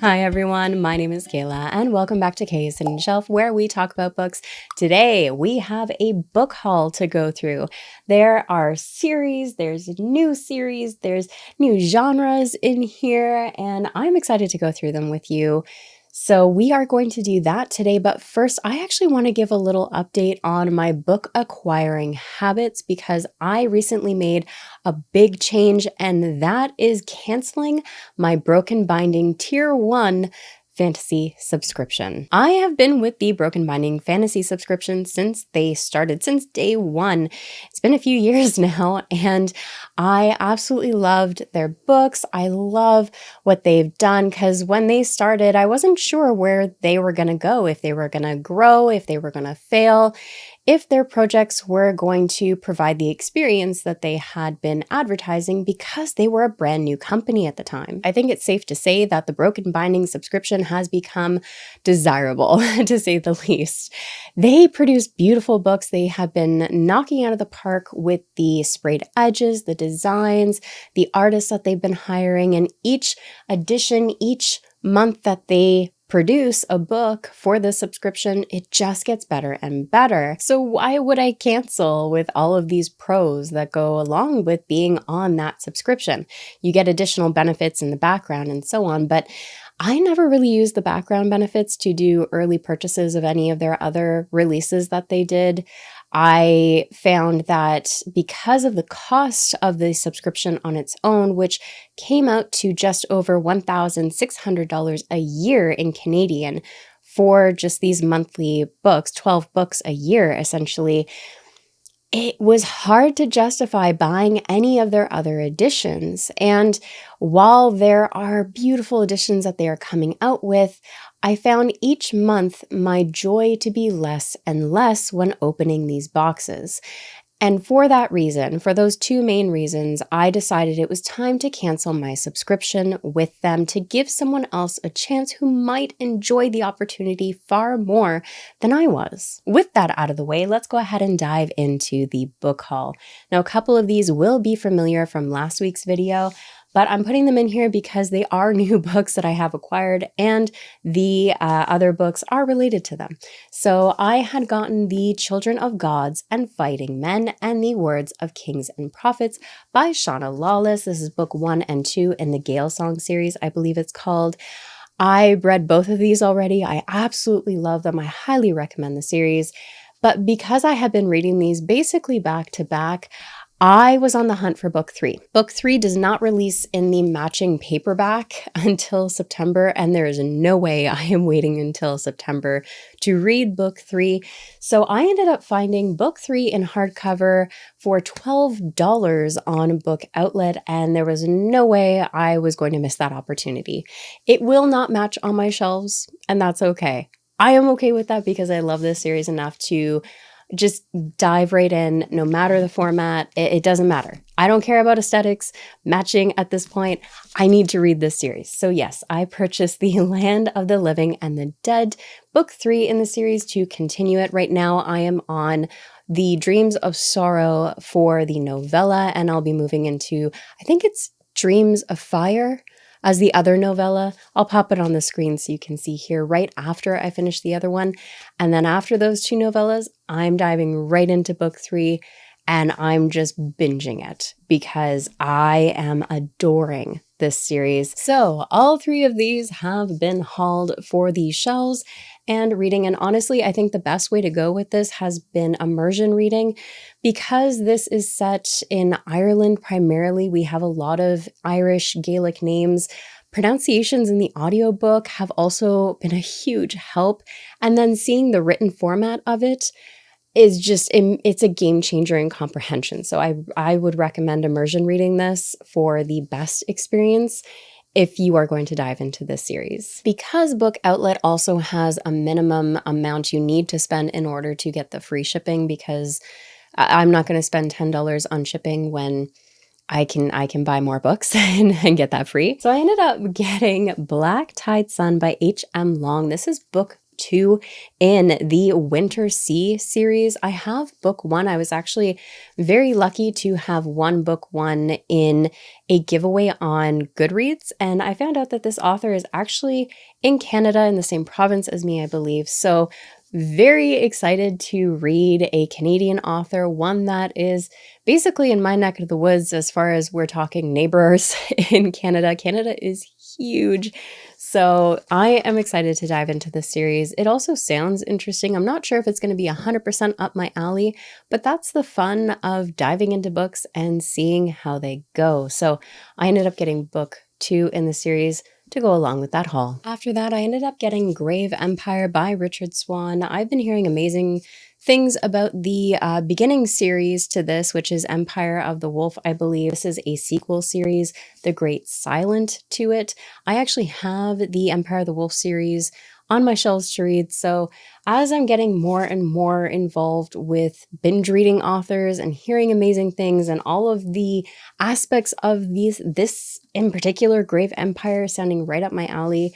Hi everyone, my name is Kayla and welcome back to Kay's Hidden Shelf where we talk about books. Today we have a book haul to go through. There are series, there's new series, there's new genres in here, and I'm excited to go through them with you. So we are going to do that today, but first I actually want to give a little update on my book acquiring habits because I recently made a big change, and that is canceling my Broken Binding Tier 1 fantasy subscription. I have been with the Broken Binding fantasy subscription since they started, since day one. It's been a few years now, and I absolutely loved their books. I love what they've done because when they started, I wasn't sure where they were going to go, if they were going to grow, if they were going to fail, if their projects were going to provide the experience that they had been advertising because they were a brand new company at the time. I think it's safe to say that the Broken Binding subscription has become desirable, to say the least. They produce beautiful books. They have been knocking out of the park with the sprayed edges, the designs, the artists that they've been hiring, and each edition, each month that they produce a book for the subscription, it just gets better and better. So why would I cancel with all of these pros that go along with being on that subscription? You get additional benefits in the background and so on, but I never really used the background benefits to do early purchases of any of their other releases that they did. I found that because of the cost of the subscription on its own, which came out to just over $1,600 a year in Canadian for just these monthly books, 12 books a year essentially, it was hard to justify buying any of their other editions. And while there are beautiful editions that they are coming out with, I found each month my joy to be less and less when opening these boxes. And for that reason, for those two main reasons, I decided it was time to cancel my subscription with them to give someone else a chance who might enjoy the opportunity far more than I was. With that out of the way, let's go ahead and dive into the book haul. Now, a couple of these will be familiar from last week's video, but I'm putting them in here because they are new books that I have acquired, and the other books are related to them. So I had gotten The Children of Gods and Fighting Men and the Words of Kings and Prophets by Shauna Lawless. This is book 1 and 2 in the Gale Song series, I believe it's called. I read both of these already. I absolutely love them. I highly recommend the series. But because I had been reading these basically back to back, I was on the hunt for book 3. Book 3 does not release in the matching paperback until September, and there is no way I am waiting until September to read book 3. So I ended up finding book 3 in hardcover for $12 on Book Outlet, and there was no way I was going to miss that opportunity. It will not match on my shelves, and that's okay. I am okay with that because I love this series enough to just dive right in, no matter the format. It doesn't matter. I don't care about aesthetics, matching at this point. I need to read this series. So yes, I purchased The Land of the Living and the Dead, book 3 in the series, to continue it. Right now, I am on the Dreams of Sorrow for the novella, and I'll be moving into, I think it's Dreams of Fire as the other novella. I'll pop it on the screen so you can see here right after I finish the other one. And then after those two novellas, I'm diving right into book 3, and I'm just binging it because I am adoring this series. So all 3 of these have been hauled for the shelves and reading. And honestly, I think the best way to go with this has been immersion reading. Because this is set in Ireland primarily, we have a lot of Irish Gaelic names. Pronunciations in the audiobook have also been a huge help. And then seeing the written format of it is just, it's a game changer in comprehension. So I would recommend immersion reading this for the best experience if you are going to dive into this series. Because Book Outlet also has a minimum amount you need to spend in order to get the free shipping, because I'm not going to spend $10 on shipping when I can buy more books and get that free. So I ended up getting Black Tide Sun by H.M. Long. This is book 2 in the Winter Sea series. I have book 1. I was actually very lucky to have won book 1 in a giveaway on Goodreads, and I found out that this author is actually in Canada in the same province as me, I believe. So very excited to read a Canadian author, one that is basically in my neck of the woods as far as we're talking neighbors in Canada. Canada is huge. So I am excited to dive into this series. It also sounds interesting. I'm not sure if it's going to be 100% up my alley, but that's the fun of diving into books and seeing how they go. So I ended up getting book 2 in the series to go along with that haul. After that, I ended up getting Grave Empire by Richard Swan. I've been hearing amazing things about the beginning series to this, which is Empire of the Wolf, I believe. This is a sequel series, The Great Silent, to it. I actually have the Empire of the Wolf series on my shelves to read. So as I'm getting more and more involved with binge reading authors and hearing amazing things and all of the aspects of this in particular, Grave Empire, sounding right up my alley,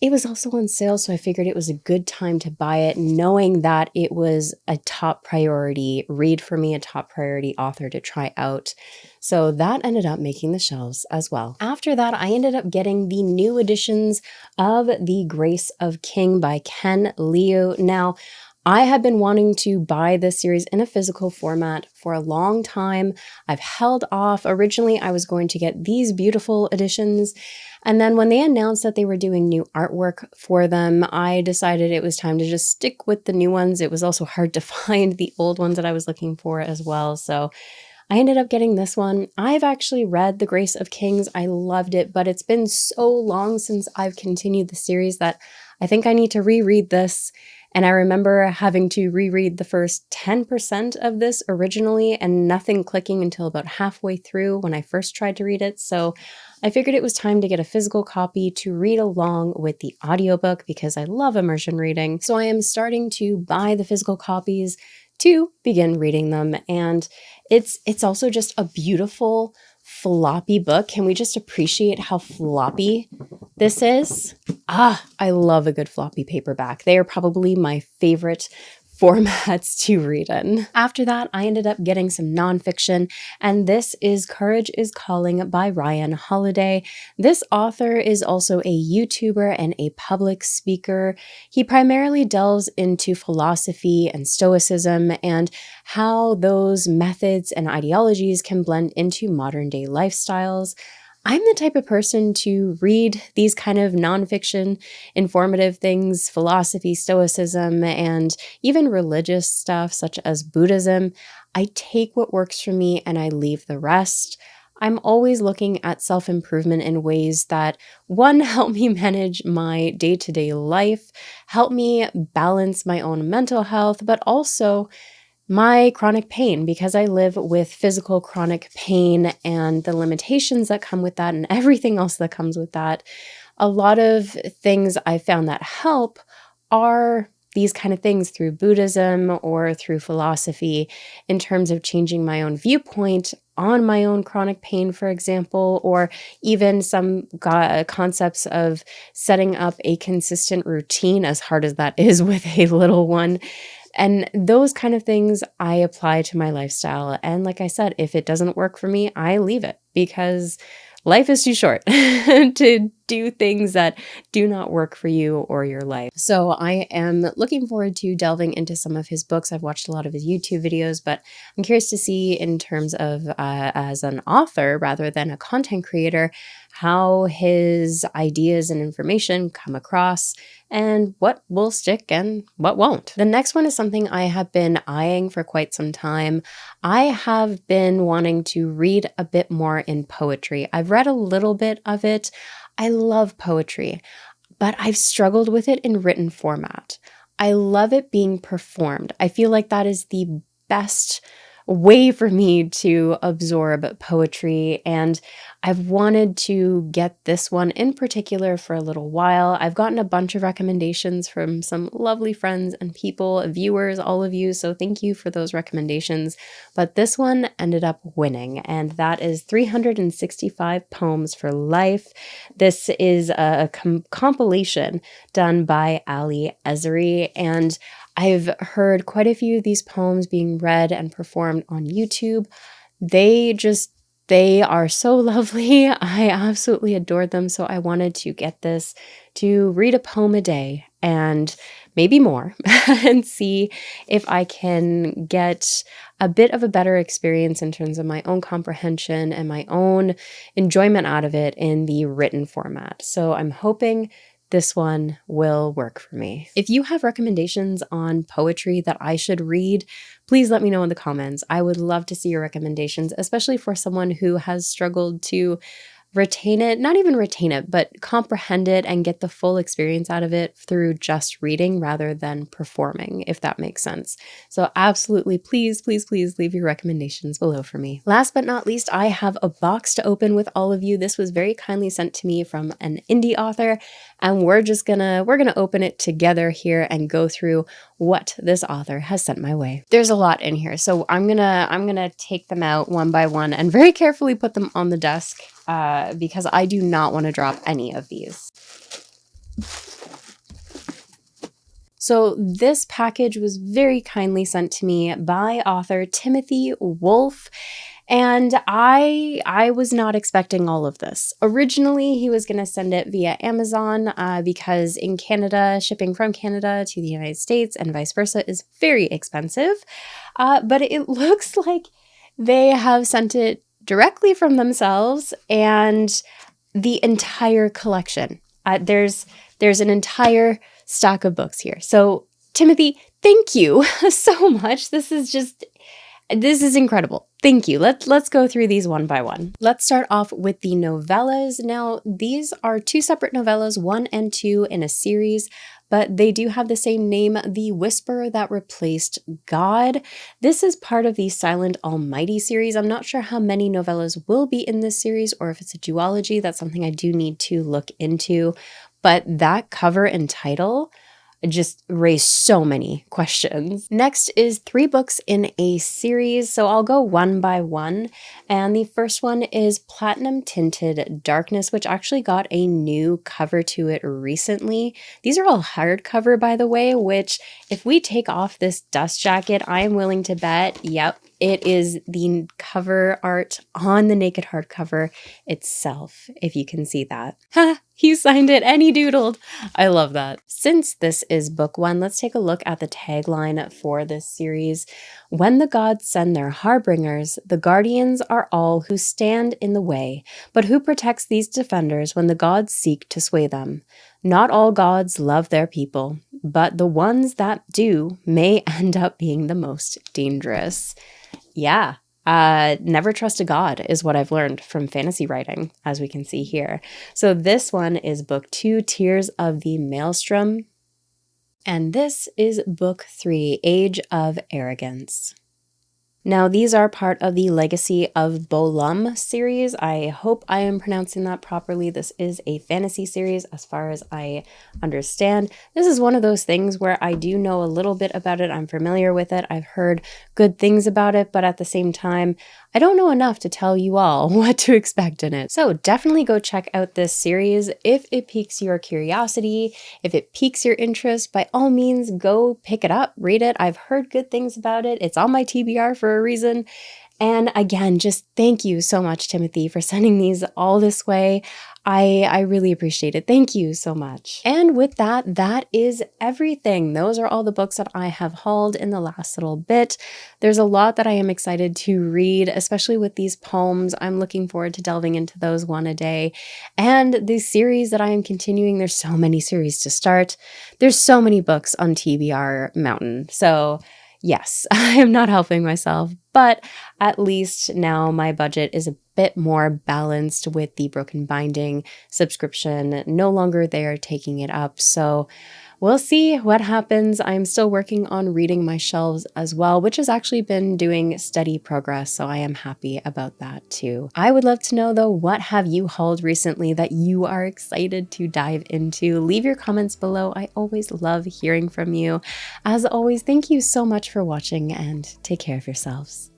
it was also on sale, so I figured it was a good time to buy it, knowing that it was a top priority read for me, a top priority author to try out. So that ended up making the shelves as well. After that, I ended up getting the new editions of The Grace of King by Ken Liu. Now, I have been wanting to buy this series in a physical format for a long time. I've held off. Originally, I was going to get these beautiful editions, and then when they announced that they were doing new artwork for them, I decided it was time to just stick with the new ones. It was also hard to find the old ones that I was looking for as well. So I ended up getting this one. I've actually read The Grace of Kings. I loved it, but it's been so long since I've continued the series that I think I need to reread this. And I remember having to reread the first 10% of this originally and nothing clicking until about halfway through when I first tried to read it. So I figured it was time to get a physical copy to read along with the audiobook because I love immersion reading. So I am starting to buy the physical copies to begin reading them. And it's also just a beautiful floppy book. Can we just appreciate how floppy this is? I love a good floppy paperback. They are probably my favorite formats to read in. After that, I ended up getting some nonfiction, and this is Courage is Calling by Ryan Holiday. This author is also a YouTuber and a public speaker. He primarily delves into philosophy and stoicism and how those methods and ideologies can blend into modern day lifestyles. I'm the type of person to read these kind of nonfiction, informative things, philosophy, stoicism, and even religious stuff such as Buddhism. I take what works for me and I leave the rest. I'm always looking at self-improvement in ways that, one, help me manage my day-to-day life, help me balance my own mental health, but also my chronic pain, because I live with physical chronic pain and the limitations that come with that and everything else that comes with that. A lot of things I found that help are these kind of things through Buddhism or through philosophy in terms of changing my own viewpoint on my own chronic pain, for example, or even some concepts of setting up a consistent routine, as hard as that is with a little one. And those kind of things I apply to my lifestyle. And like I said, if it doesn't work for me, I leave it because life is too short to do things that do not work for you or your life. So I am looking forward to delving into some of his books. I've watched a lot of his YouTube videos, but I'm curious to see in terms of as an author rather than a content creator, how his ideas and information come across and what will stick and what won't. The next one is something I have been eyeing for quite some time. I have been wanting to read a bit more in poetry. I've read a little bit of it. I love poetry, but I've struggled with it in written format. I love it being performed. I feel like that is the best way for me to absorb poetry, and I've wanted to get this one in particular for a little while. I've gotten a bunch of recommendations from some lovely friends and people, viewers, all of you, so thank you for those recommendations. But this one ended up winning, and that is 365 Poems for Life. This is a compilation done by Ali Ezeri, and I've heard quite a few of these poems being read and performed on YouTube. They are so lovely. I absolutely adored them. So I wanted to get this to read a poem a day and maybe more and see if I can get a bit of a better experience in terms of my own comprehension and my own enjoyment out of it in the written format. So I'm hoping this one will work for me. If you have recommendations on poetry that I should read, please let me know in the comments. I would love to see your recommendations, especially for someone who has struggled to retain it, not even retain it, but comprehend it and get the full experience out of it through just reading rather than performing, if that makes sense. So absolutely, please, please, please leave your recommendations below for me. Last but not least, I have a box to open with all of you. This was very kindly sent to me from an indie author, and we're gonna open it together here and go through what this author has sent my way. There's a lot in here, so I'm gonna take them out one by one and very carefully put them on the desk because I do not want to drop any of these. So this package was very kindly sent to me by author Timothy Wolfe. And I was not expecting all of this. Originally, he was going to send it via Amazon because in Canada, shipping from Canada to the United States and vice versa is very expensive. But it looks like they have sent it directly from themselves and the entire collection. There's an entire stack of books here. So Timothy, thank you so much. This is incredible. Thank you. Let's go through these one by one. Let's start off with the novellas. Now, these are two separate novellas, 1 and 2 in a series, but they do have the same name, The Whisper That Replaced God. This is part of the Silent Almighty series. I'm not sure how many novellas will be in this series or if it's a duology. That's something I do need to look into. But that cover and title just raised so many questions. Next is 3 books in a series, so I'll go one by one. And the first one is Platinum Tinted Darkness, which actually got a new cover to it recently. These are all hardcover, by the way, which if we take off this dust jacket, I am willing to bet, yep, it is the cover art on the naked hardcover itself, if you can see that. Ha! He signed it and he doodled. I love that. Since this is book 1, let's take a look at the tagline for this series. When the gods send their harbingers, the guardians are all who stand in the way, but who protects these defenders when the gods seek to sway them? Not all gods love their people, but the ones that do may end up being the most dangerous. Yeah. Never trust a god is what I've learned from fantasy writing, as we can see here. So this one is book 2, Tears of the Maelstrom. And this is book 3, Age of Arrogance. Now, these are part of the Legacy of Bolum series. I hope I am pronouncing that properly. This is a fantasy series as far as I understand. This is one of those things where I do know a little bit about it. I'm familiar with it. I've heard good things about it, but at the same time, I don't know enough to tell you all what to expect in it. So definitely go check out this series if it piques your curiosity, if it piques your interest. By all means, go pick it up, read it. I've heard good things about it. It's on my TBR for a reason. And again, just thank you so much, Timothy, for sending these all this way. I really appreciate it. Thank you so much. And with that, that is everything. Those are all the books that I have hauled in the last little bit. There's a lot that I am excited to read, especially with these poems. I'm looking forward to delving into those one a day. And the series that I am continuing, there's so many series to start. There's so many books on TBR Mountain. So yes, I am not helping myself, but at least now my budget is a bit more balanced with the Broken Binding subscription no longer there taking it up. So we'll see what happens. I'm still working on reading my shelves as well, which has actually been doing steady progress, so I am happy about that too. I would love to know though, what have you hauled recently that you are excited to dive into? Leave your comments below. I always love hearing from you. As always, thank you so much for watching and take care of yourselves.